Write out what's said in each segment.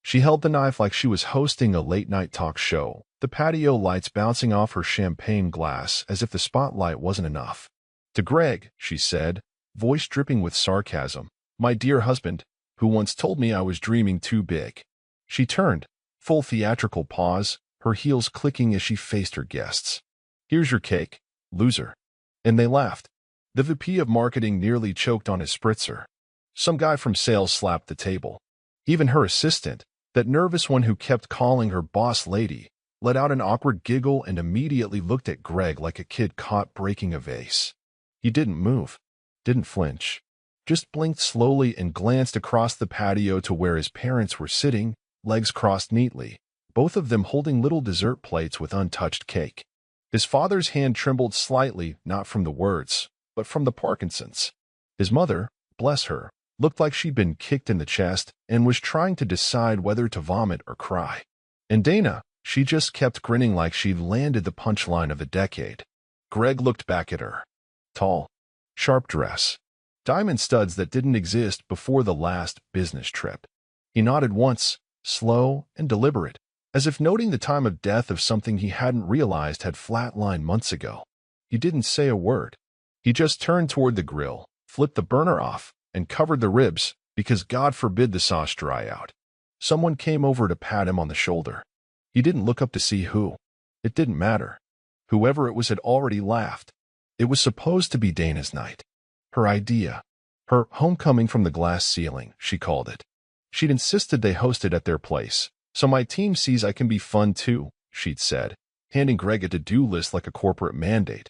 She held the knife like she was hosting a late-night talk show, the patio lights bouncing off her champagne glass as if the spotlight wasn't enough. To Greg, she said, voice dripping with sarcasm, "My dear husband, who once told me I was dreaming too big." She turned, full theatrical pause, her heels clicking as she faced her guests. "Here's your cake, loser." And they laughed. The VP of marketing nearly choked on his spritzer. Some guy from sales slapped the table. Even her assistant, that nervous one who kept calling her boss lady, let out an awkward giggle and immediately looked at Greg like a kid caught breaking a vase. He didn't move, didn't flinch, just blinked slowly and glanced across the patio to where his parents were sitting, legs crossed neatly, both of them holding little dessert plates with untouched cake. His father's hand trembled slightly, not from the words, but from the Parkinson's. His mother, bless her, looked like she'd been kicked in the chest and was trying to decide whether to vomit or cry. And Dana, she just kept grinning like she'd landed the punchline of the decade. Greg looked back at her. Tall, sharp dress, diamond studs that didn't exist before the last business trip. He nodded once, slow and deliberate, as if noting the time of death of something he hadn't realized had flatlined months ago. He didn't say a word. He just turned toward the grill, flipped the burner off, and covered the ribs, because God forbid the sauce dry out. Someone came over to pat him on the shoulder. He didn't look up to see who. It didn't matter. Whoever it was had already laughed. It was supposed to be Dana's night. Her idea. Her homecoming from the glass ceiling, she called it. She'd insisted they hosted at their place, so my team sees I can be fun too, she'd said, handing Greg a to-do list like a corporate mandate.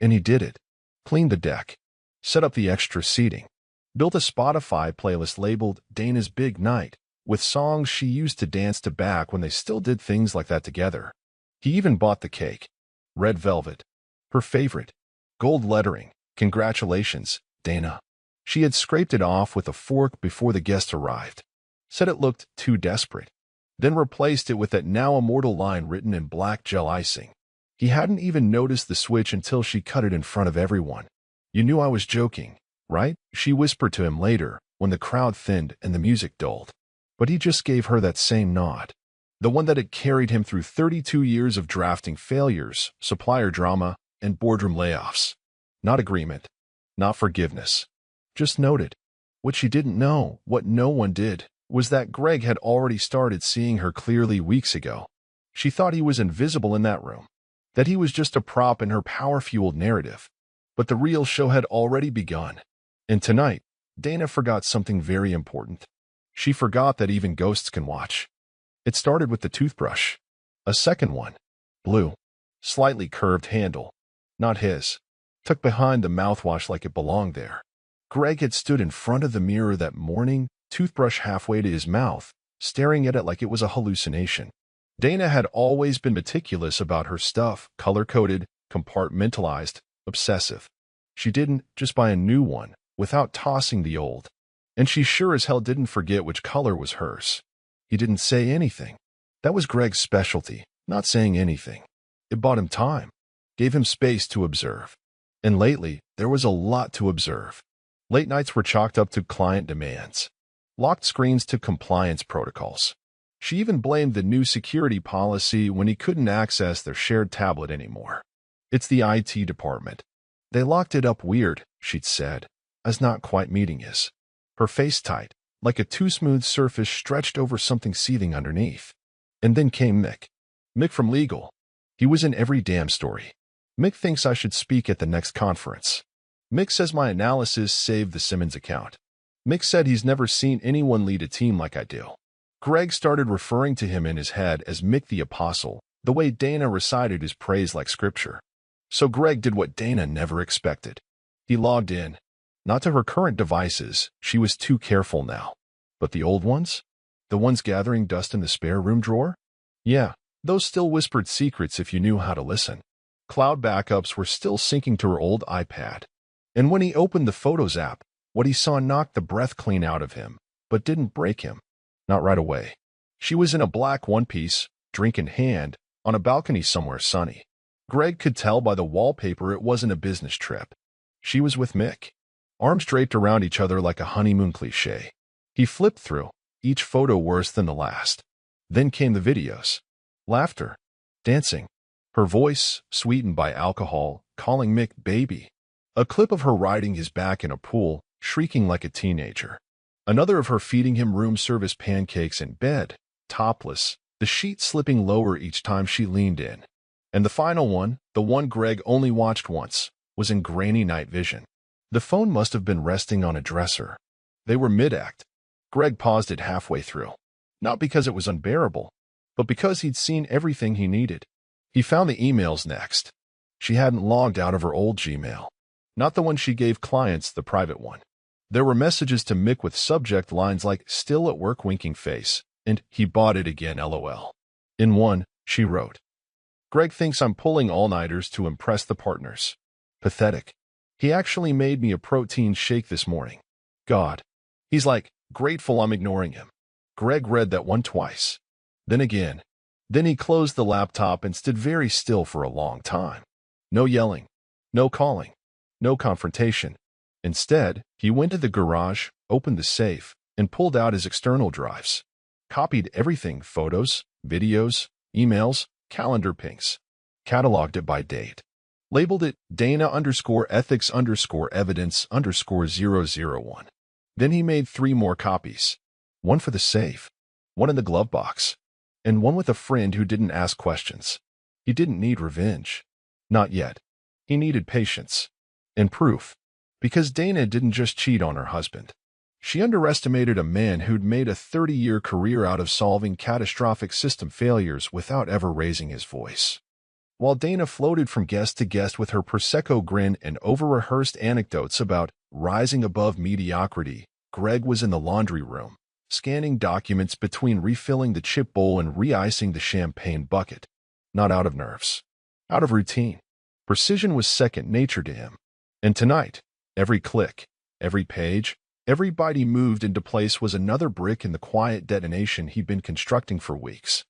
And he did it. Cleaned the deck. Set up the extra seating. Built a Spotify playlist labeled Dana's Big Night, with songs she used to dance to back when they still did things like that together. He even bought the cake. Red velvet. Her favorite. Gold lettering. Congratulations, Dana. She had scraped it off with a fork before the guest arrived. Said it looked too desperate. Then replaced it with that now immortal line written in black gel icing. He hadn't even noticed the switch until she cut it in front of everyone. "You knew I was joking, right?" she whispered to him later, when the crowd thinned and the music dulled. But he just gave her that same nod. The one that had carried him through 32 years of drafting failures, supplier drama, and boardroom layoffs. Not agreement. Not forgiveness. Just noted. What she didn't know, what no one did, was that Greg had already started seeing her clearly weeks ago. She thought he was invisible in that room. That he was just a prop in her power-fueled narrative. But the real show had already begun. And tonight, Dana forgot something very important. She forgot that even ghosts can watch. It started with the toothbrush. A second one. Blue. Slightly curved handle. Not his. Tucked behind the mouthwash like it belonged there. Greg had stood in front of the mirror that morning, toothbrush halfway to his mouth, staring at it like it was a hallucination. Dana had always been meticulous about her stuff, color-coded, compartmentalized, obsessive. She didn't just buy a new one, without tossing the old. And she sure as hell didn't forget which color was hers. He didn't say anything. That was Greg's specialty, not saying anything. It bought him time, gave him space to observe. And lately, there was a lot to observe. Late nights were chalked up to client demands. Locked screens to compliance protocols. She even blamed the new security policy when he couldn't access their shared tablet anymore. "It's the IT department. They locked it up weird," she'd said, as not quite meeting his. Her face tight, like a too smooth surface stretched over something seething underneath. And then came Mick. Mick from legal. He was in every damn story. "Mick thinks I should speak at the next conference. Mick says my analysis saved the Simmons account. Mick said he's never seen anyone lead a team like I do." Greg started referring to him in his head as Mick the Apostle, the way Dana recited his praise like scripture. So Greg did what Dana never expected. He logged in. Not to her current devices, she was too careful now. But the old ones? The ones gathering dust in the spare room drawer? Yeah, those still whispered secrets if you knew how to listen. Cloud backups were still syncing to her old iPad. And when he opened the Photos app, what he saw knocked the breath clean out of him, but didn't break him. Not right away. She was in a black one-piece, drink in hand, on a balcony somewhere sunny. Greg could tell by the wallpaper it wasn't a business trip. She was with Mick. Arms draped around each other like a honeymoon cliché. He flipped through, each photo worse than the last. Then came the videos. Laughter. Dancing. Her voice, sweetened by alcohol, calling Mick baby. A clip of her riding his back in a pool, shrieking like a teenager. Another of her feeding him room service pancakes in bed, topless, the sheet slipping lower each time she leaned in. And the final one, the one Greg only watched once, was in grainy night vision. The phone must have been resting on a dresser. They were mid-act. Greg paused it halfway through. Not because it was unbearable, but because he'd seen everything he needed. He found the emails next. She hadn't logged out of her old Gmail. Not the one she gave clients, the private one. There were messages to Mick with subject lines like, still at work winking face, and he bought it again LOL. In one, she wrote, Greg thinks I'm pulling all-nighters to impress the partners. Pathetic. He actually made me a protein shake this morning. God. He's like, grateful I'm ignoring him. Greg read that one twice. Then again. Then he closed the laptop and stood very still for a long time. No yelling. No calling. No confrontation. Instead, he went to the garage, opened the safe, and pulled out his external drives. Copied everything, photos, videos, emails, calendar pings. Cataloged it by date. Labeled it Dana_ethics_evidence_001. Then he made 3 more copies. One for the safe, one in the glove box, and one with a friend who didn't ask questions. He didn't need revenge. Not yet. He needed patience. And proof. Because Dana didn't just cheat on her husband. She underestimated a man who'd made a 30-year career out of solving catastrophic system failures without ever raising his voice. While Dana floated from guest to guest with her Prosecco grin and over-rehearsed anecdotes about rising above mediocrity, Greg was in the laundry room, scanning documents between refilling the chip bowl and re-icing the champagne bucket. Not out of nerves. Out of routine. Precision was second nature to him. And tonight, every click, every page, every byte he moved into place was another brick in the quiet detonation he'd been constructing for weeks.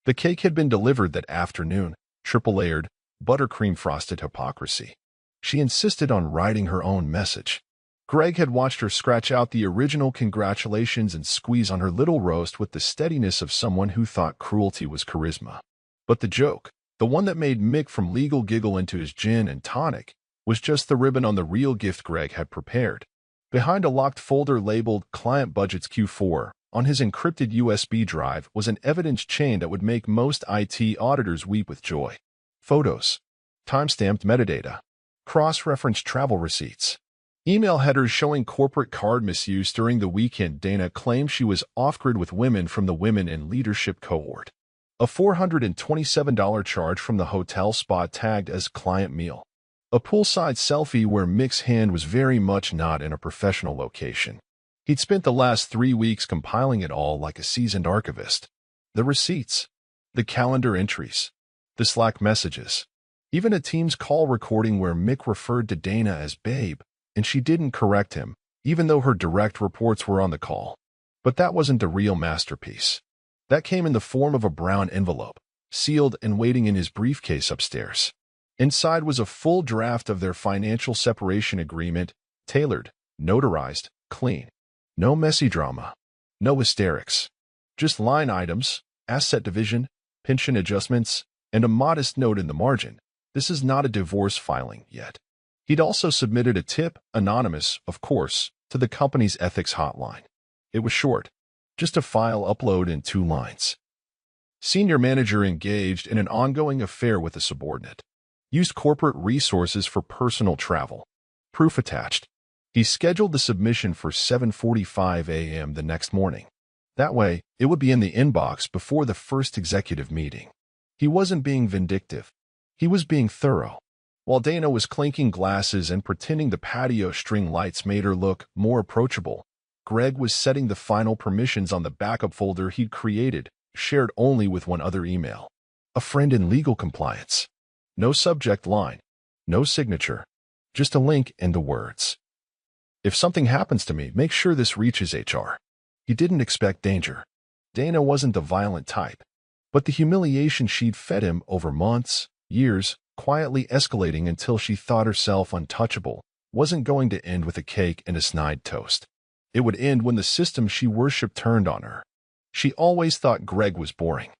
The cake had been delivered that afternoon, triple-layered, buttercream-frosted hypocrisy. She insisted on writing her own message. Greg had watched her scratch out the original congratulations and squeeze on her little roast with the steadiness of someone who thought cruelty was charisma. But the joke, the one that made Mick from legal giggle into his gin and tonic, was just the ribbon on the real gift Greg had prepared. Behind a locked folder labeled Client Budgets Q4, on his encrypted USB drive was an evidence chain that would make most IT auditors weep with joy. Photos. Timestamped metadata. Cross-referenced travel receipts. Email headers showing corporate card misuse during the weekend. Dana claimed she was off-grid with women from the Women in Leadership cohort. A $427 charge from the hotel spa tagged as client meal. A poolside selfie where Mick's hand was very much not in a professional location. He'd spent the last 3 weeks compiling it all like a seasoned archivist. The receipts. The calendar entries. The Slack messages. Even a Teams call recording where Mick referred to Dana as babe, and she didn't correct him, even though her direct reports were on the call. But that wasn't the real masterpiece. That came in the form of a brown envelope, sealed and waiting in his briefcase upstairs. Inside was a full draft of their financial separation agreement, tailored, notarized, clean. No messy drama. No hysterics. Just line items, asset division, pension adjustments, and a modest note in the margin. This is not a divorce filing yet. He'd also submitted a tip, anonymous, of course, to the company's ethics hotline. It was short. Just a file upload in 2 lines. Senior manager engaged in an ongoing affair with a subordinate. Used corporate resources for personal travel. Proof attached. He scheduled the submission for 7:45 a.m. the next morning. That way, it would be in the inbox before the first executive meeting. He wasn't being vindictive. He was being thorough. While Dana was clinking glasses and pretending the patio string lights made her look more approachable, Greg was setting the final permissions on the backup folder he'd created, shared only with one other email. A friend in legal compliance. No subject line. No signature. Just a link and the words. If something happens to me, make sure this reaches HR. He didn't expect danger. Dana wasn't the violent type. But the humiliation she'd fed him over months, years, quietly escalating until she thought herself untouchable, wasn't going to end with a cake and a snide toast. It would end when the system she worshipped turned on her. She always thought Greg was boring,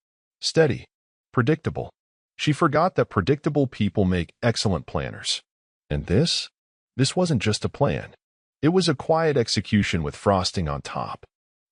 steady, predictable. She forgot that predictable people make excellent planners. And this wasn't just a plan. It was a quiet execution with frosting on top.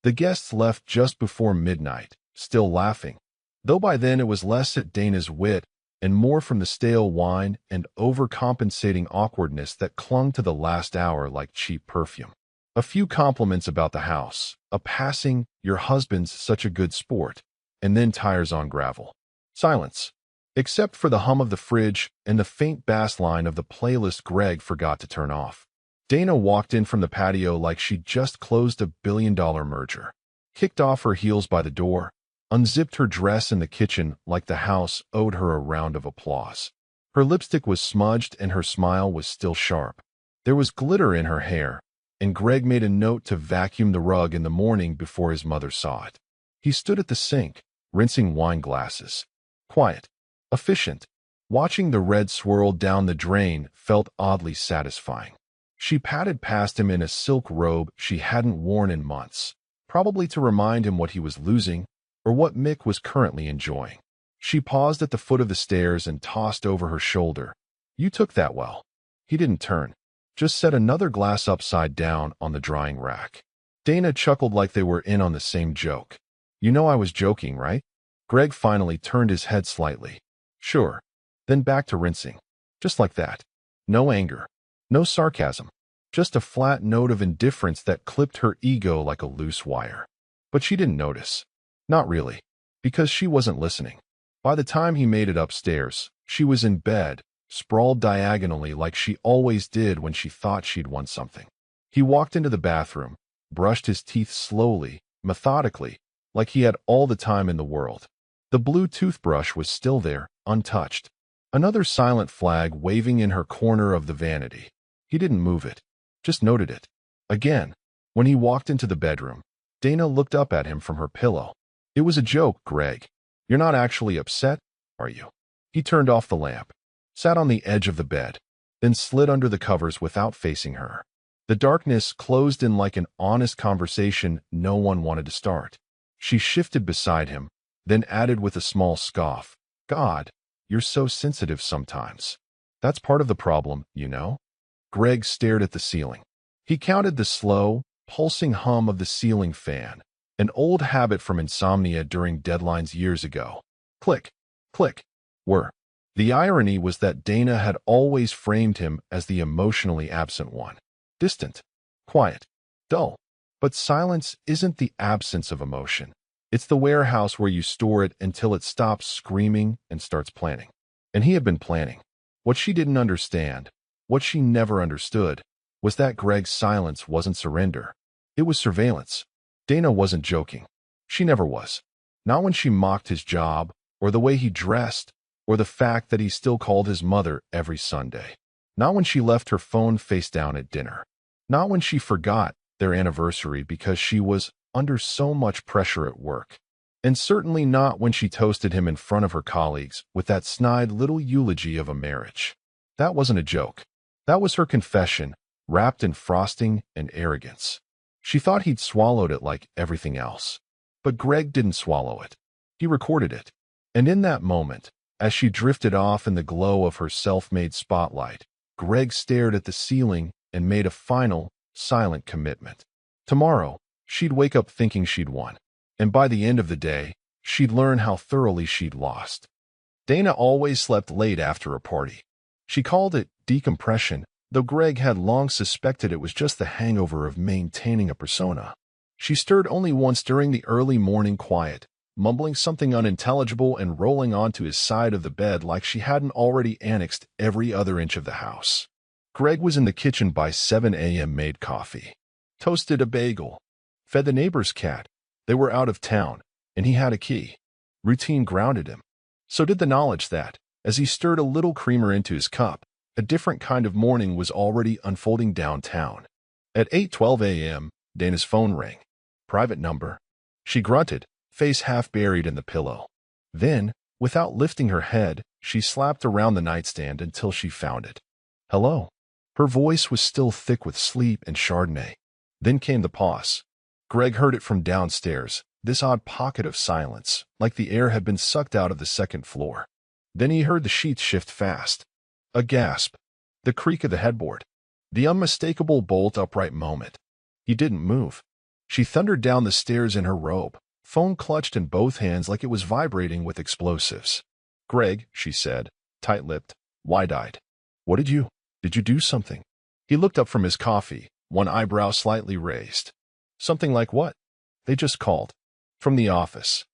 The guests left just before midnight, still laughing, though by then it was less at Dana's wit and more from the stale wine and overcompensating awkwardness that clung to the last hour like cheap perfume. A few compliments about the house, a passing, "Your husband's such a good sport," and then tires on gravel. Silence, except for the hum of the fridge and the faint bass line of the playlist Greg forgot to turn off. Dana walked in from the patio like she'd just closed a billion-dollar merger, kicked off her heels by the door, unzipped her dress in the kitchen like the house owed her a round of applause. Her lipstick was smudged and her smile was still sharp. There was glitter in her hair, and Greg made a note to vacuum the rug in the morning before his mother saw it. He stood at the sink, rinsing wine glasses. Quiet, efficient. Watching the red swirl down the drain felt oddly satisfying. She padded past him in a silk robe she hadn't worn in months, probably to remind him what he was losing or what Mick was currently enjoying. She paused at the foot of the stairs and tossed over her shoulder. "You took that well." He didn't turn, just set another glass upside down on the drying rack. Dana chuckled like they were in on the same joke. "You know I was joking, right?" Greg finally turned his head slightly. "Sure." Then back to rinsing. Just like that. No anger. No sarcasm. Just a flat note of indifference that clipped her ego like a loose wire. But she didn't notice. Not really. Because she wasn't listening. By the time he made it upstairs, she was in bed, sprawled diagonally like she always did when she thought she'd won something. He walked into the bathroom, brushed his teeth slowly, methodically, like he had all the time in the world. The blue toothbrush was still there, untouched. Another silent flag waving in her corner of the vanity. He didn't move it, just noted it. Again, when he walked into the bedroom, Dana looked up at him from her pillow. "It was a joke, Greg. You're not actually upset, are you?" He turned off the lamp, sat on the edge of the bed, then slid under the covers without facing her. The darkness closed in like an honest conversation no one wanted to start. She shifted beside him, then added with a small scoff, "God, you're so sensitive sometimes. That's part of the problem, you know?" Greg stared at the ceiling. He counted the slow, pulsing hum of the ceiling fan, an old habit from insomnia during deadlines years ago. Click, click, whir. The irony was that Dana had always framed him as the emotionally absent one. Distant, quiet, dull. But silence isn't the absence of emotion. It's the warehouse where you store it until it stops screaming and starts planning. And he had been planning. What she didn't understand, what she never understood, was that Greg's silence wasn't surrender. It was surveillance. Dana wasn't joking. She never was. Not when she mocked his job, or the way he dressed, or the fact that he still called his mother every Sunday. Not when she left her phone face down at dinner. Not when she forgot their anniversary because she was under so much pressure at work. And certainly not when she toasted him in front of her colleagues with that snide little eulogy of a marriage. That wasn't a joke. That was her confession, wrapped in frosting and arrogance. She thought he'd swallowed it like everything else. But Greg didn't swallow it. He recorded it. And in that moment, as she drifted off in the glow of her self-made spotlight, Greg stared at the ceiling and made a final, silent commitment. Tomorrow, she'd wake up thinking she'd won. And by the end of the day, she'd learn how thoroughly she'd lost. Dana always slept late after a party. She called it decompression, though Greg had long suspected it was just the hangover of maintaining a persona. She stirred only once during the early morning quiet, mumbling something unintelligible and rolling onto his side of the bed like she hadn't already annexed every other inch of the house. Greg was in the kitchen by 7 a.m. made coffee, toasted a bagel, fed the neighbor's cat. They were out of town, and he had a key. Routine grounded him. So did the knowledge that, as he stirred a little creamer into his cup, a different kind of morning was already unfolding downtown. At 8:12 a.m., Dana's phone rang. Private number. She grunted, face half buried in the pillow. Then, without lifting her head, she slapped around the nightstand until she found it. "Hello." Her voice was still thick with sleep and Chardonnay. Then came the pause. Greg heard it from downstairs, this odd pocket of silence, like the air had been sucked out of the second floor. Then he heard the sheets shift fast. A gasp. The creak of the headboard. The unmistakable bolt-upright moment. He didn't move. She thundered down the stairs in her robe, phone clutched in both hands like it was vibrating with explosives. "Greg," she said, tight-lipped, wide-eyed. Did you do something?" He looked up from his coffee, one eyebrow slightly raised. "Something like what?" "They just called. From the office."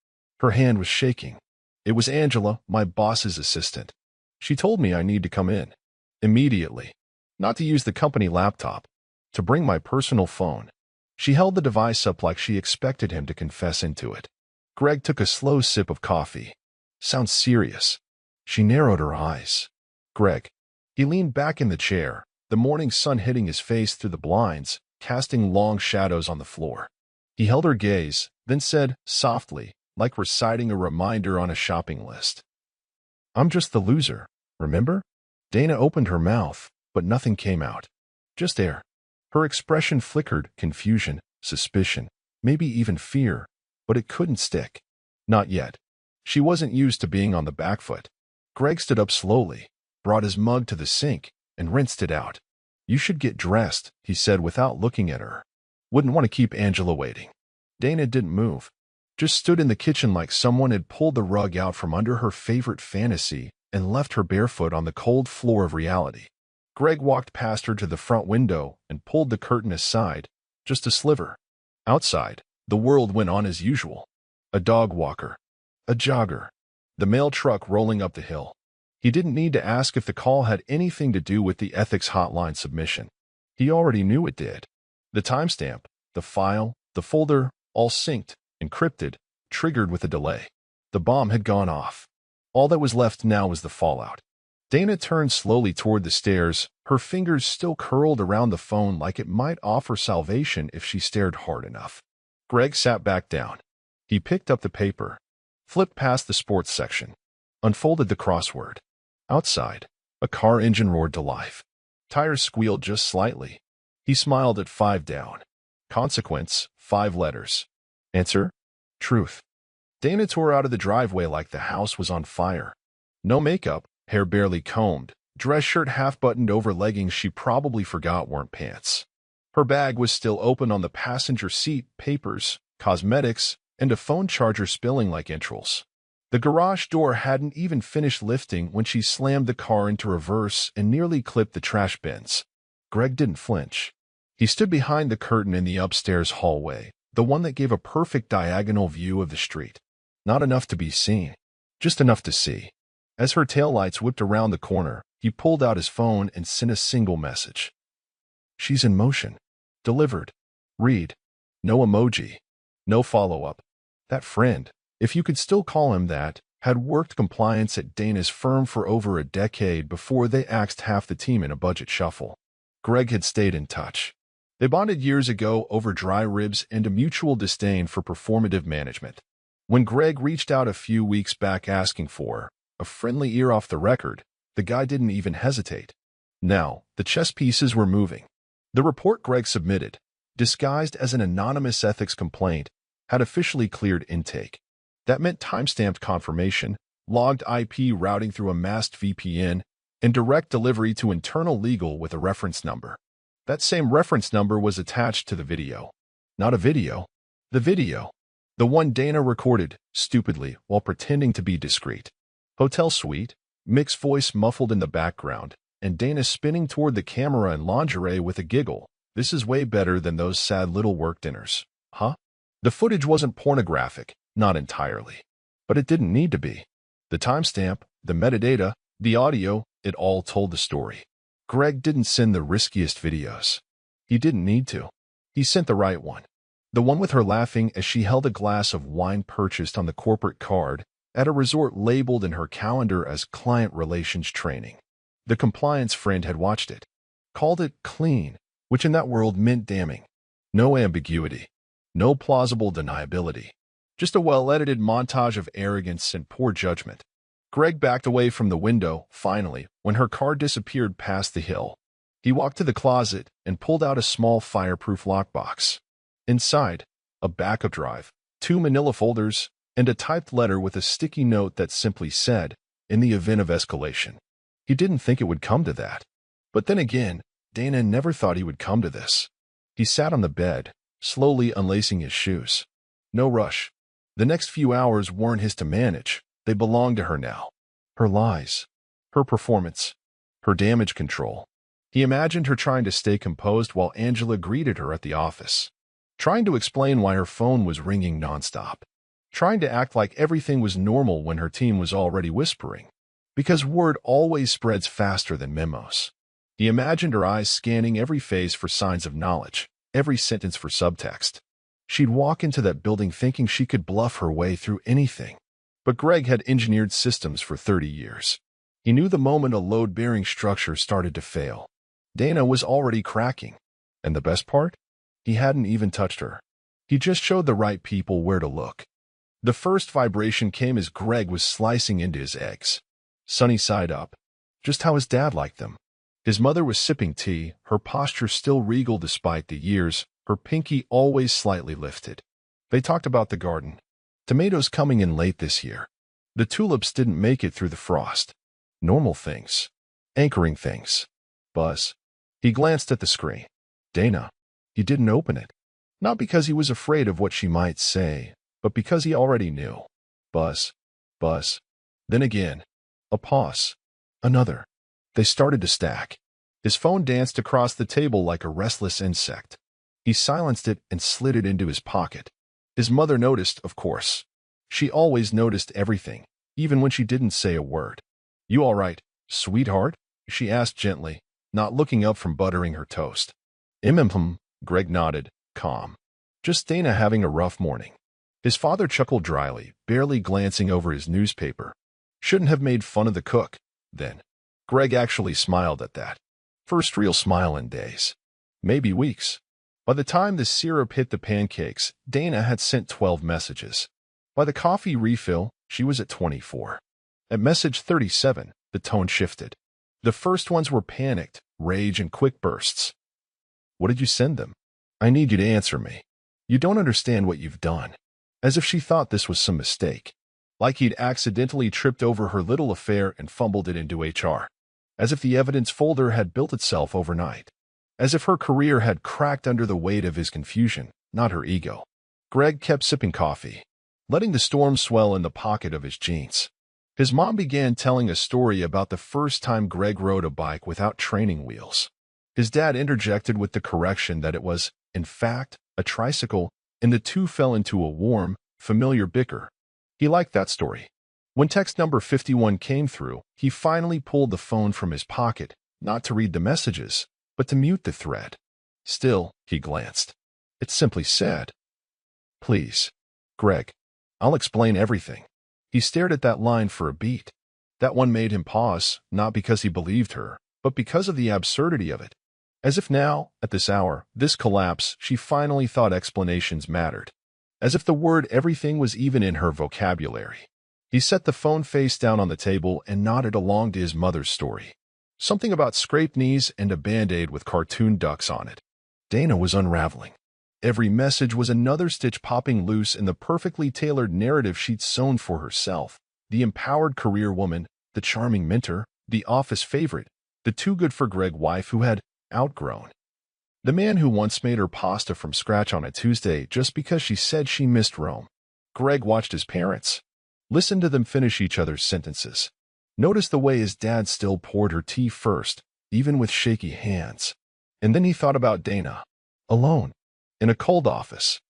Her hand was shaking. "It was Angela, my boss's assistant. She told me I need to come in. Immediately. Not to use the company laptop. To bring my personal phone." She held the device up like she expected him to confess into it. Greg took a slow sip of coffee. "Sounds serious." She narrowed her eyes. "Greg." He leaned back in the chair, the morning sun hitting his face through the blinds, casting long shadows on the floor. He held her gaze, then said, softly, like reciting a reminder on a shopping list. "I'm just the loser, remember?" Dana opened her mouth, but nothing came out. Just air. Her expression flickered, confusion, suspicion, maybe even fear, but it couldn't stick. Not yet. She wasn't used to being on the back foot. Greg stood up slowly, brought his mug to the sink, and rinsed it out. "You should get dressed," he said without looking at her. "Wouldn't want to keep Angela waiting." Dana didn't move. Just stood in the kitchen like someone had pulled the rug out from under her favorite fantasy and left her barefoot on the cold floor of reality. Greg walked past her to the front window and pulled the curtain aside, just a sliver. Outside, the world went on as usual. A dog walker. A jogger. The mail truck rolling up the hill. He didn't need to ask if the call had anything to do with the ethics hotline submission. He already knew it did. The timestamp, the file, the folder, all synced, encrypted, triggered with a delay. The bomb had gone off. All that was left now was the fallout. Dana turned slowly toward the stairs, her fingers still curled around the phone like it might offer salvation if she stared hard enough. Greg sat back down. He picked up the paper, flipped past the sports section, unfolded the crossword. Outside, a car engine roared to life. Tires squealed just slightly. He smiled at 5 down. Consequence, 5 letters. Answer, truth. Dana tore out of the driveway like the house was on fire. No makeup, hair barely combed, dress shirt half-buttoned over leggings she probably forgot weren't pants. Her bag was still open on the passenger seat, papers, cosmetics, and a phone charger spilling like entrails. The garage door hadn't even finished lifting when she slammed the car into reverse and nearly clipped the trash bins. Greg didn't flinch. He stood behind the curtain in the upstairs hallway, the one that gave a perfect diagonal view of the street. Not enough to be seen, just enough to see. As her taillights whipped around the corner, he pulled out his phone and sent a single message. "She's in motion. Delivered. Read." No emoji. No follow-up. That friend, if you could still call him that, had worked compliance at Dana's firm for over a decade before they axed half the team in a budget shuffle. Greg had stayed in touch. They bonded years ago over dry ribs and a mutual disdain for performative management. When Greg reached out a few weeks back asking for a friendly ear off the record, the guy didn't even hesitate. Now, the chess pieces were moving. The report Greg submitted, disguised as an anonymous ethics complaint, had officially cleared intake. That meant timestamped confirmation, logged IP routing through a masked VPN, and direct delivery to internal legal with a reference number. That same reference number was attached to the video. Not a video. The video. The one Dana recorded, stupidly, while pretending to be discreet. Hotel suite, Mick's voice muffled in the background, and Dana spinning toward the camera in lingerie with a giggle. "This is way better than those sad little work dinners." Huh? The footage wasn't pornographic, not entirely. But it didn't need to be. The timestamp, the metadata, the audio, it all told the story. Greg didn't send the riskiest videos. He didn't need to. He sent the right one. The one with her laughing as she held a glass of wine purchased on the corporate card at a resort labeled in her calendar as client relations training. The compliance friend had watched it. Called it clean, which in that world meant damning. No ambiguity. No plausible deniability. Just a well-edited montage of arrogance and poor judgment. Greg backed away from the window, finally, when her car disappeared past the hill. He walked to the closet and pulled out a small fireproof lockbox. Inside, a backup drive, 2 manila folders, and a typed letter with a sticky note that simply said, "In the event of escalation." He didn't think it would come to that. But then again, Dana never thought he would come to this. He sat on the bed, slowly unlacing his shoes. No rush. The next few hours weren't his to manage. They belonged to her now. Her lies. Her performance. Her damage control. He imagined her trying to stay composed while Angela greeted her at the office. Trying to explain why her phone was ringing nonstop. Trying to act like everything was normal when her team was already whispering. Because word always spreads faster than memos. He imagined her eyes scanning every phase for signs of knowledge, every sentence for subtext. She'd walk into that building thinking she could bluff her way through anything. But Greg had engineered systems for 30 years. He knew the moment a load-bearing structure started to fail, Dana was already cracking. And the best part? He hadn't even touched her. He just showed the right people where to look. The first vibration came as Greg was slicing into his eggs. Sunny side up. Just how his dad liked them. His mother was sipping tea, her posture still regal despite the years, her pinky always slightly lifted. They talked about the garden. Tomatoes coming in late this year. The tulips didn't make it through the frost. Normal things. Anchoring things. Buzz. He glanced at the screen. Dana. He didn't open it. Not because he was afraid of what she might say, but because he already knew. Buzz. Buzz. Then again. A pause. Another. They started to stack. His phone danced across the table like a restless insect. He silenced it and slid it into his pocket. His mother noticed, of course. She always noticed everything, even when she didn't say a word. "You all right, sweetheart?" she asked gently, not looking up from buttering her toast. Greg nodded, calm. Just Dana having a rough morning. His father chuckled dryly, barely glancing over his newspaper. Shouldn't have made fun of the cook, then. Greg actually smiled at that. First real smile in days. Maybe weeks. By the time the syrup hit the pancakes, Dana had sent 12 messages. By the coffee refill, she was at 24. At message 37, the tone shifted. The first ones were panicked, rage, and quick bursts. "What did you send them? I need you to answer me. You don't understand what you've done." As if she thought this was some mistake. Like he'd accidentally tripped over her little affair and fumbled it into HR. As if the evidence folder had built itself overnight. As if her career had cracked under the weight of his confusion, not her ego. Greg kept sipping coffee, letting the storm swell in the pocket of his jeans. His mom began telling a story about the first time Greg rode a bike without training wheels. His dad interjected with the correction that it was, in fact, a tricycle, and the two fell into a warm, familiar bicker. He liked that story. When text number 51 came through, he finally pulled the phone from his pocket, not to read the messages, but to mute the thread. Still, he glanced. It simply said, "Please, Greg, I'll explain everything." He stared at that line for a beat. That one made him pause, not because he believed her, but because of the absurdity of it. As if now, at this hour, this collapse, she finally thought explanations mattered. As if the word everything was even in her vocabulary. He set the phone face down on the table and nodded along to his mother's story. Something about scraped knees and a Band-Aid with cartoon ducks on it. Dana was unraveling. Every message was another stitch popping loose in the perfectly tailored narrative she'd sewn for herself. The empowered career woman, the charming mentor, the office favorite, the too-good-for-Greg wife who had outgrown. The man who once made her pasta from scratch on a Tuesday just because she said she missed Rome. Greg watched his parents. Listened to them finish each other's sentences. Noticed the way his dad still poured her tea first, even with shaky hands. And then he thought about Dana. Alone. In a cold office.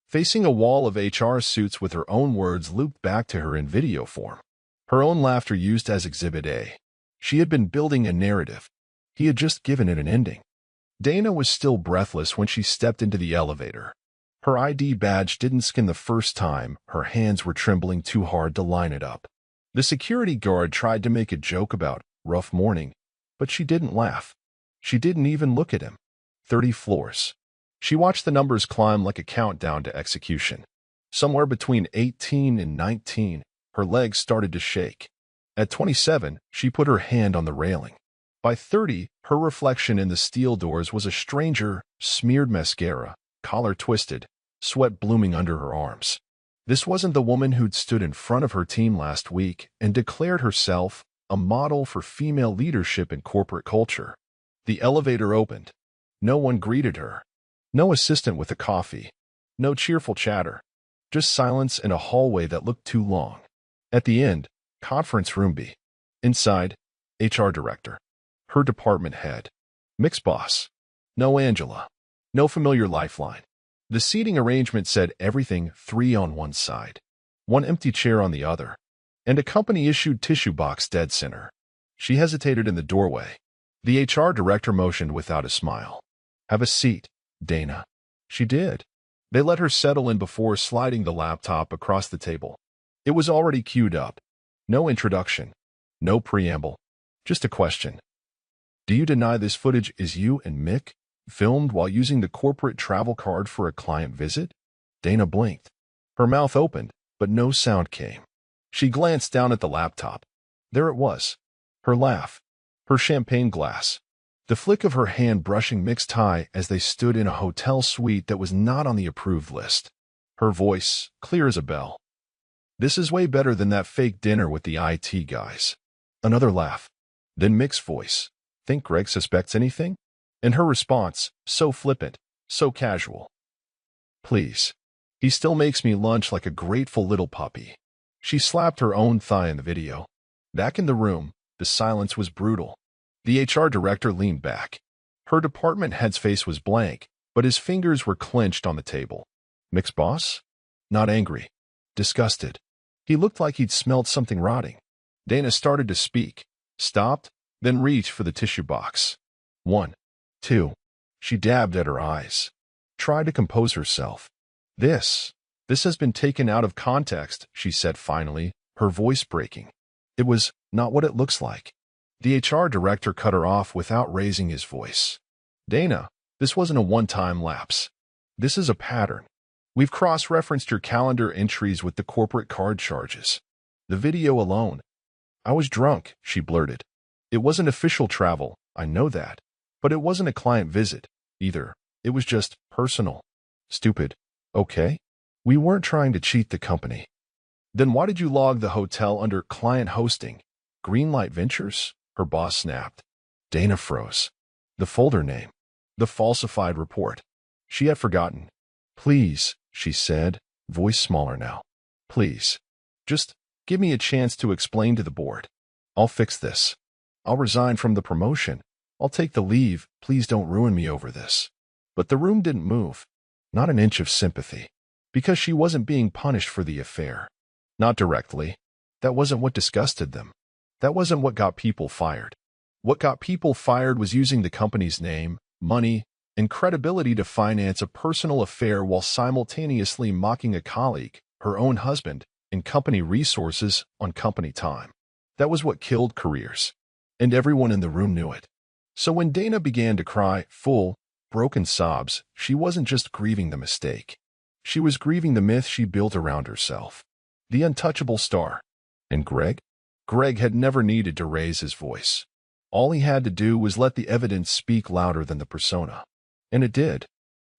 Facing a wall of HR suits with her own words looped back to her in video form. Her own laughter used as Exhibit A. She had been building a narrative. He had just given it an ending. Dana was still breathless when she stepped into the elevator. Her ID badge didn't skin the first time, her hands were trembling too hard to line it up. The security guard tried to make a joke about rough morning, but she didn't laugh. She didn't even look at him. 30 floors. She watched the numbers climb like a countdown to execution. Somewhere between 18 and 19, her legs started to shake. At 27, she put her hand on the railing. By 30, her reflection in the steel doors was a stranger, smeared mascara, collar twisted, sweat blooming under her arms. This wasn't the woman who'd stood in front of her team last week and declared herself a model for female leadership in corporate culture. The elevator opened. No one greeted her. No assistant with a coffee. No cheerful chatter. Just silence in a hallway that looked too long. At the end, conference room B. Inside, HR director. Her department head. Mick's boss. No Angela. No familiar lifeline. The seating arrangement said everything 3 on one side, 1 empty chair on the other, and a company-issued tissue box dead center. She hesitated in the doorway. The HR director motioned without a smile. "Have a seat, Dana." She did. They let her settle in before sliding the laptop across the table. It was already queued up. No introduction. No preamble. Just a question. "Do you deny this footage is you and Mick, filmed while using the corporate travel card for a client visit?" Dana blinked. Her mouth opened, but no sound came. She glanced down at the laptop. There it was. Her laugh. Her champagne glass. The flick of her hand brushing Mick's tie as they stood in a hotel suite that was not on the approved list. Her voice, clear as a bell. "This is way better than that fake dinner with the IT guys." Another laugh. Then Mick's voice. "Think Greg suspects anything?" And her response, so flippant, so casual. "Please. He still makes me lunch like a grateful little puppy." She slapped her own thigh in the video. Back in the room, the silence was brutal. The HR director leaned back. Her department head's face was blank, but his fingers were clenched on the table. Mick's boss? Not angry. Disgusted. He looked like he'd smelled something rotting. Dana started to speak, stopped, then reached for the tissue box. 1, 2. She dabbed at her eyes. Tried to compose herself. This has been taken out of context," she said finally, her voice breaking. "It was not what it looks like." The HR director cut her off without raising his voice. "Dana, this wasn't a one-time lapse. This is a pattern. We've cross-referenced your calendar entries with the corporate card charges. The video alone." "I was drunk," she blurted. "It wasn't official travel, I know that. But it wasn't a client visit, either. It was just personal." "Stupid. Okay. We weren't trying to cheat the company." "Then why did you log the hotel under client hosting? Greenlight Ventures?" her boss snapped. Dana froze. The folder name. The falsified report. She had forgotten. "Please," she said, voice smaller now. "Please. Just give me a chance to explain to the board. I'll fix this. I'll resign from the promotion. I'll take the leave. Please don't ruin me over this." But the room didn't move. Not an inch of sympathy. Because she wasn't being punished for the affair. Not directly. That wasn't what disgusted them. That wasn't what got people fired. What got people fired was using the company's name, money, and credibility to finance a personal affair while simultaneously mocking a colleague, her own husband, and company resources on company time. That was what killed careers. And everyone in the room knew it. So when Dana began to cry, full, broken sobs, she wasn't just grieving the mistake. She was grieving the myth she built around herself. The untouchable star. And Greg? Greg had never needed to raise his voice. All he had to do was let the evidence speak louder than the persona. And it did.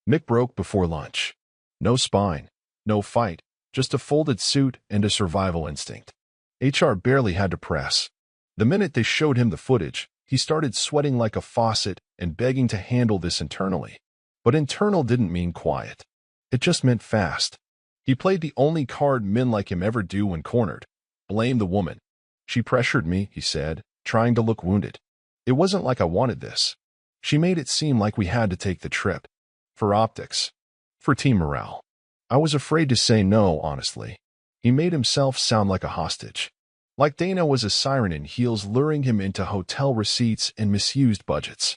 Mick broke before lunch. No spine, no fight, just a folded suit and a survival instinct. HR barely had to press. The minute they showed him the footage, he started sweating like a faucet and begging to handle this internally. But internal didn't mean quiet. It just meant fast. He played the only card men like him ever do when cornered. Blame the woman. "She pressured me," he said, trying to look wounded. "It wasn't like I wanted this. She made it seem like we had to take the trip. For optics. For team morale. I was afraid to say no, honestly." He made himself sound like a hostage. Like Dana was a siren in heels luring him into hotel receipts and misused budgets.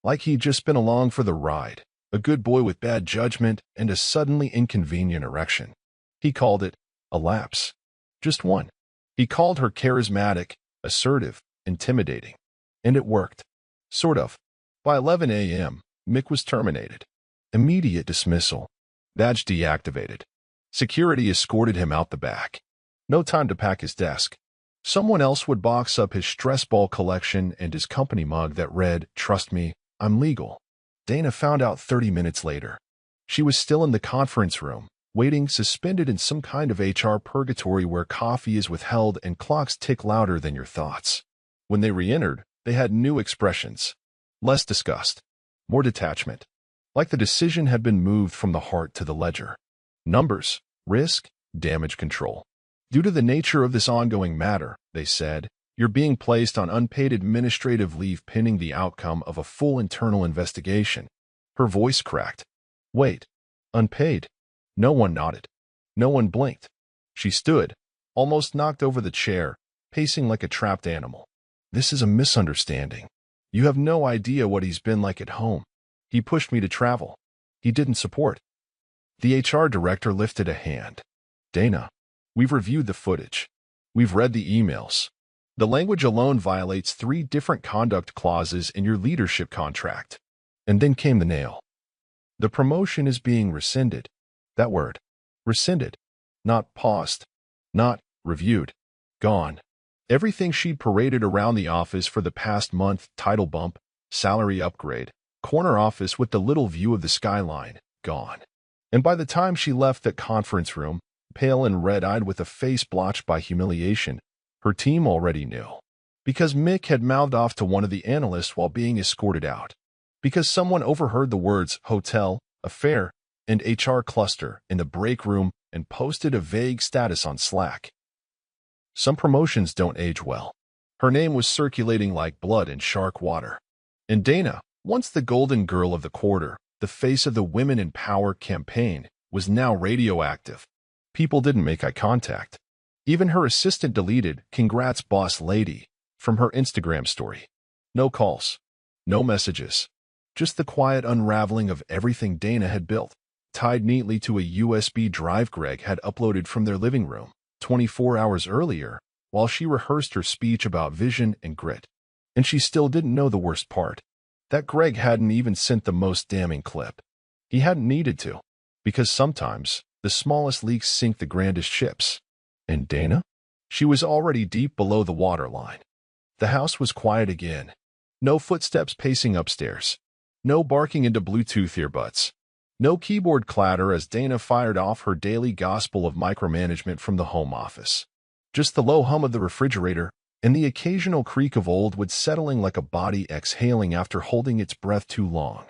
Like he'd just been along for the ride, a good boy with bad judgment and a suddenly inconvenient erection. He called it a lapse. Just one. He called her charismatic, assertive, intimidating. And it worked. Sort of. By 11 a.m., Mick was terminated. Immediate dismissal. Badge deactivated. Security escorted him out the back. No time to pack his desk. Someone else would box up his stress ball collection and his company mug that read, "Trust me, I'm legal." Dana found out 30 minutes later. She was still in the conference room, waiting suspended in some kind of HR purgatory where coffee is withheld and clocks tick louder than your thoughts. When they re-entered, they had new expressions. Less disgust, more detachment. Like the decision had been moved from the heart to the ledger. Numbers, risk, damage control. Due to the nature of this ongoing matter, they said, you're being placed on unpaid administrative leave pending the outcome of a full internal investigation. Her voice cracked. Wait, unpaid? No one nodded. No one blinked. She stood, almost knocked over the chair, pacing like a trapped animal. This is a misunderstanding. You have no idea what he's been like at home. He pushed me to travel. He didn't support. The HR director lifted a hand. Dana, we've reviewed the footage. We've read the emails. The language alone violates 3 different conduct clauses in your leadership contract. And then came the nail. The promotion is being rescinded. That word. Rescinded. Not paused. Not reviewed. Gone. Everything she'd paraded around the office for the past month, title bump, salary upgrade, corner office with the little view of the skyline, gone. And by the time she left that conference room, pale and red-eyed with a face blotched by humiliation, her team already knew. Because Mick had mouthed off to one of the analysts while being escorted out. Because someone overheard the words hotel, affair, and HR cluster in the break room and posted a vague status on Slack. Some promotions don't age well. Her name was circulating like blood in shark water. And Dana, once the golden girl of the quarter, the face of the Women in Power campaign, was now radioactive. People didn't make eye contact. Even her assistant deleted "Congrats, boss lady" from her Instagram story. No calls. No messages. Just the quiet unraveling of everything Dana had built, tied neatly to a USB drive Greg had uploaded from their living room 24 hours earlier while she rehearsed her speech about vision and grit. And she still didn't know the worst part. That Greg hadn't even sent the most damning clip. He hadn't needed to. Because sometimes, the smallest leaks sink the grandest ships. And Dana? She was already deep below the waterline. The house was quiet again. No footsteps pacing upstairs. No barking into Bluetooth earbuds. No keyboard clatter as Dana fired off her daily gospel of micromanagement from the home office. Just the low hum of the refrigerator and the occasional creak of old wood settling like a body exhaling after holding its breath too long.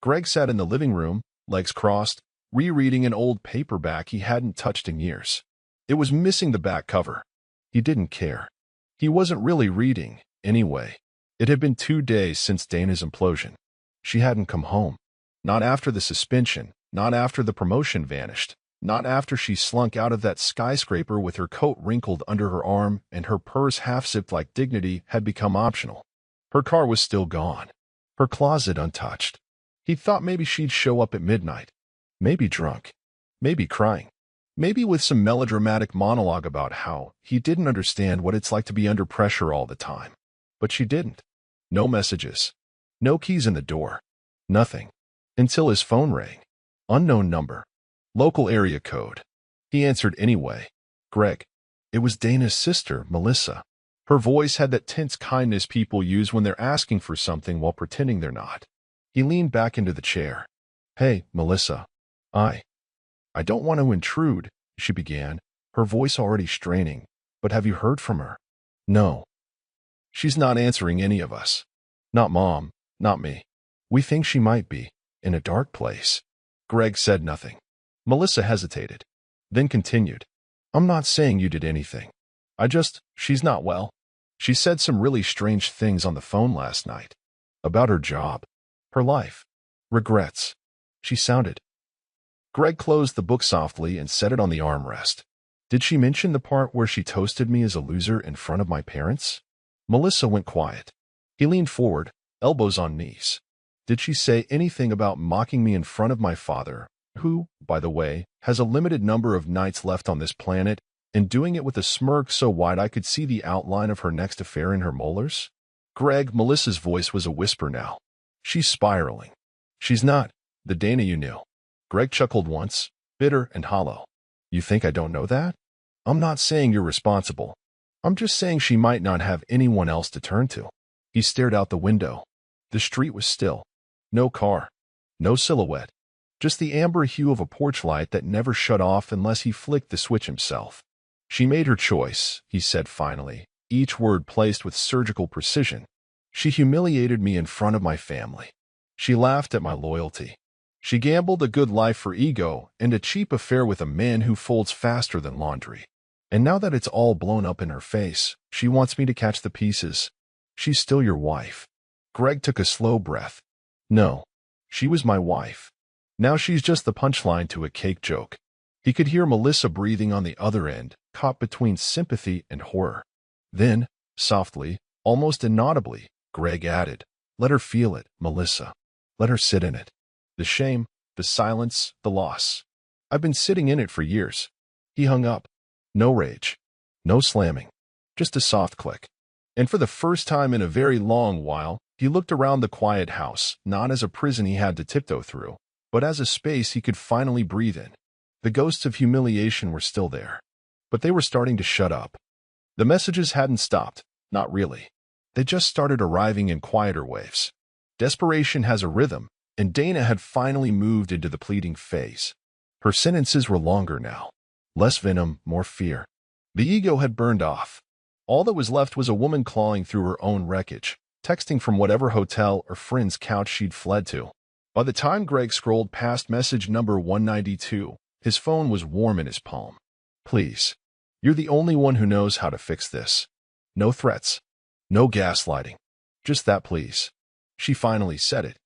Greg sat in the living room, legs crossed, rereading an old paperback he hadn't touched in years. It was missing the back cover. He didn't care. He wasn't really reading, anyway. It had been 2 days since Dana's implosion. She hadn't come home. Not after the suspension, not after the promotion vanished, not after she slunk out of that skyscraper with her coat wrinkled under her arm and her purse half-zipped like dignity had become optional. Her car was still gone. Her closet untouched. He thought maybe she'd show up at midnight. Maybe drunk. Maybe crying. Maybe with some melodramatic monologue about how he didn't understand what it's like to be under pressure all the time. But she didn't. No messages. No keys in the door. Nothing. Until his phone rang. Unknown number. Local area code. He answered anyway. Greg. It was Dana's sister, Melissa. Her voice had that tense kindness people use when they're asking for something while pretending they're not. He leaned back into the chair. Hey, Melissa. I don't want to intrude, she began, her voice already straining. But have you heard from her? No. She's not answering any of us. Not Mom, not me. We think she might be in a dark place. Greg said nothing. Melissa hesitated, then continued. I'm not saying you did anything. She's not well. She said some really strange things on the phone last night. About her job. Her life. Regrets. She sounded. Greg closed the book softly and set it on the armrest. Did she mention the part where she toasted me as a loser in front of my parents? Melissa went quiet. He leaned forward, elbows on knees. Did she say anything about mocking me in front of my father, who, by the way, has a limited number of nights left on this planet, and doing it with a smirk so wide I could see the outline of her next affair in her molars? Greg, Melissa's voice was a whisper now. She's spiraling. She's not the Dana you knew. Greg chuckled once, bitter and hollow. You think I don't know that? I'm not saying you're responsible. I'm just saying she might not have anyone else to turn to. He stared out the window. The street was still. No car. No silhouette. Just the amber hue of a porch light that never shut off unless he flicked the switch himself. She made her choice, he said finally, each word placed with surgical precision. She humiliated me in front of my family. She laughed at my loyalty. She gambled a good life for ego and a cheap affair with a man who folds faster than laundry. And now that it's all blown up in her face, she wants me to catch the pieces. She's still your wife. Greg took a slow breath. No, she was my wife. Now she's just the punchline to a cake joke. He could hear Melissa breathing on the other end, caught between sympathy and horror. Then, softly, almost inaudibly, Greg added, "Let her feel it, Melissa. Let her sit in it. The shame, the silence, the loss. I've been sitting in it for years." He hung up. No rage. No slamming. Just a soft click. And for the first time in a very long while, he looked around the quiet house, not as a prison he had to tiptoe through, but as a space he could finally breathe in. The ghosts of humiliation were still there, but they were starting to shut up. The messages hadn't stopped, not really. They just started arriving in quieter waves. Desperation has a rhythm, and Dana had finally moved into the pleading phase. Her sentences were longer now. Less venom, more fear. The ego had burned off. All that was left was a woman clawing through her own wreckage, texting from whatever hotel or friend's couch she'd fled to. By the time Greg scrolled past message number 192, his phone was warm in his palm. "Please. You're the only one who knows how to fix this. No threats. No gaslighting. Just that, please." She finally said it.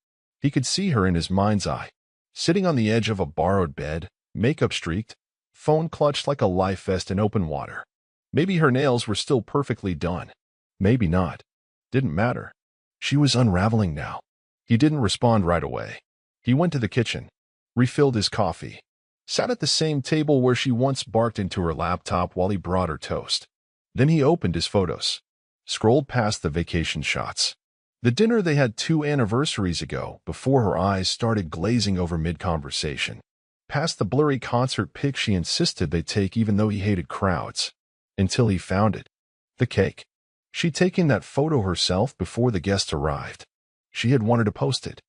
He could see her in his mind's eye, sitting on the edge of a borrowed bed, makeup streaked, phone clutched like a life vest in open water. Maybe her nails were still perfectly done. Maybe not. Didn't matter. She was unraveling now. He didn't respond right away. He went to the kitchen, refilled his coffee, sat at the same table where she once barked into her laptop while he brought her toast. Then he opened his photos, scrolled past the vacation shots. The dinner they had 2 anniversaries ago before her eyes started glazing over mid-conversation. Past the blurry concert pic she insisted they take even though he hated crowds. Until he found it. The cake. She'd taken that photo herself before the guests arrived. She had wanted to post it.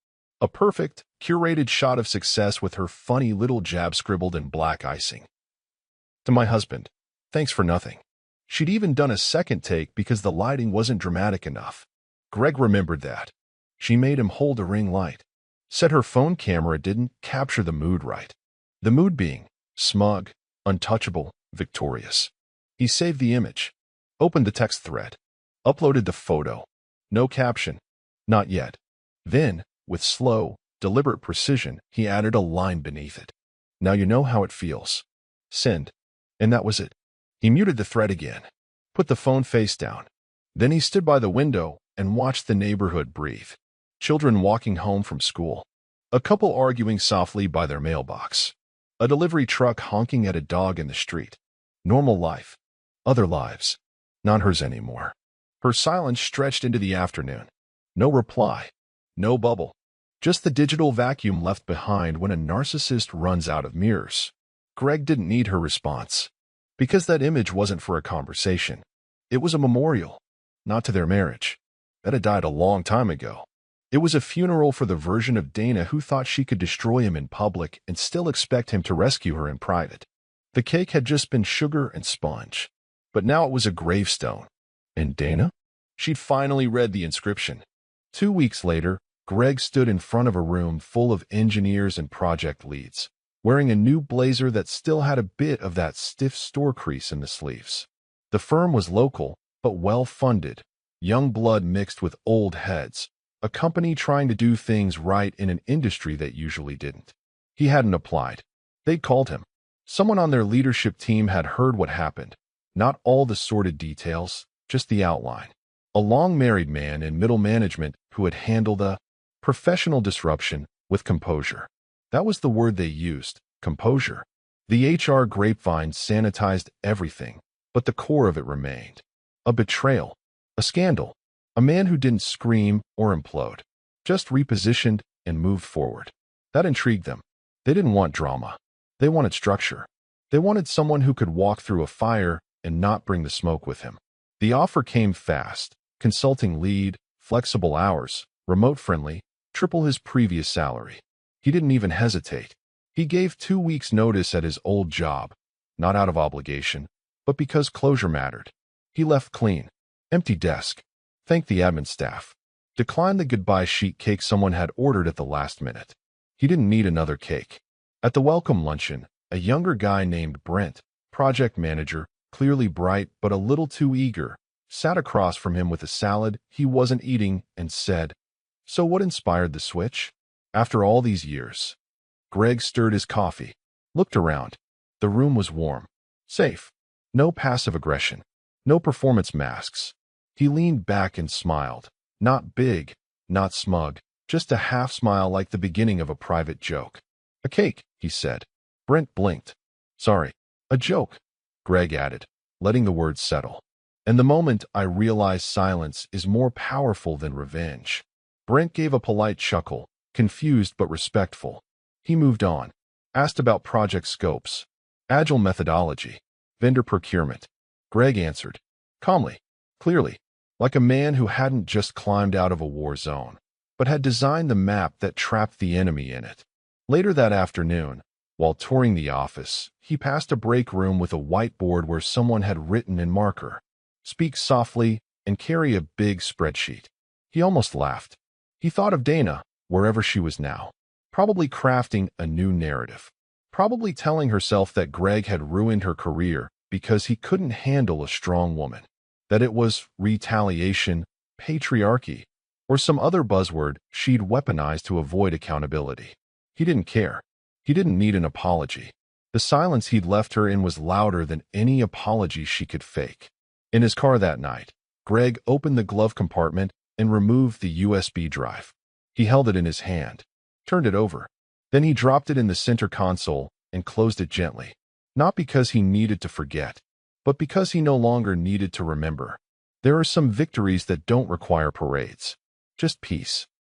A perfect, curated shot of success with her funny little jab scribbled in black icing. "To my husband. Thanks for nothing." She'd even done a second take because the lighting wasn't dramatic enough. Greg remembered that. She made him hold a ring light. Said her phone camera didn't capture the mood right. The mood being smug, untouchable, victorious. He saved the image. Opened the text thread. Uploaded the photo. No caption. Not yet. Then, with slow, deliberate precision, he added a line beneath it. "Now you know how it feels. Send." And that was it. He muted the thread again. Put the phone face down. Then he stood by the window and watched the neighborhood breathe. Children walking home from school. A couple arguing softly by their mailbox. A delivery truck honking at a dog in the street. Normal life. Other lives. Not hers anymore. Her silence stretched into the afternoon. No reply. No bubble. Just the digital vacuum left behind when a narcissist runs out of mirrors. Greg didn't need her response. Because that image wasn't for a conversation. It was a memorial. Not to their marriage. That had died a long time ago. It was a funeral for the version of Dana who thought she could destroy him in public and still expect him to rescue her in private. The cake had just been sugar and sponge. But now it was a gravestone. And Dana? She'd finally read the inscription. 2 weeks later, Greg stood in front of a room full of engineers and project leads, wearing a new blazer that still had a bit of that stiff store crease in the sleeves. The firm was local, but well-funded, young blood mixed with old heads, a company trying to do things right in an industry that usually didn't. He hadn't applied. They'd called him. Someone on their leadership team had heard what happened. Not all the sordid details, just the outline. A long-married man in middle management who had handled a professional disruption with composure. That was the word they used, composure. The HR grapevine sanitized everything, but the core of it remained. A betrayal, a scandal, a man who didn't scream or implode, just repositioned and moved forward. That intrigued them. They didn't want drama. They wanted structure. They wanted someone who could walk through a fire and not bring the smoke with him. The offer came fast: consulting lead, flexible hours, remote-friendly, triple his previous salary. He didn't even hesitate. He gave 2 weeks' notice at his old job, not out of obligation, but because closure mattered. He left clean. Empty desk. Thanked the admin staff. Declined the goodbye sheet cake someone had ordered at the last minute. He didn't need another cake. At the welcome luncheon, a younger guy named Brent, project manager, clearly bright but a little too eager, sat across from him with a salad he wasn't eating and said, "So what inspired the switch? After all these years?" Greg stirred his coffee, looked around. The room was warm, safe. No passive aggression, no performance masks. He leaned back and smiled. Not big, not smug, just a half smile like the beginning of a private joke. "A cake," he said. Brent blinked. "Sorry, a joke," Greg added, letting the words settle. "And the moment I realized silence is more powerful than revenge." Brent gave a polite chuckle, confused but respectful. He moved on, asked about project scopes, agile methodology, vendor procurement. Greg answered, calmly, clearly, like a man who hadn't just climbed out of a war zone, but had designed the map that trapped the enemy in it. Later that afternoon, while touring the office, he passed a break room with a whiteboard where someone had written in marker, "Speak softly and carry a big spreadsheet." He almost laughed. He thought of Dana, wherever she was now, probably crafting a new narrative, probably telling herself that Greg had ruined her career because he couldn't handle a strong woman, that it was retaliation, patriarchy, or some other buzzword she'd weaponized to avoid accountability. He didn't care. He didn't need an apology. The silence he'd left her in was louder than any apology she could fake. In his car that night, Greg opened the glove compartment and removed the USB drive. He held it in his hand, turned it over. Then he dropped it in the center console and closed it gently, not because he needed to forget, but because he no longer needed to remember. There are some victories that don't require parades, just peace.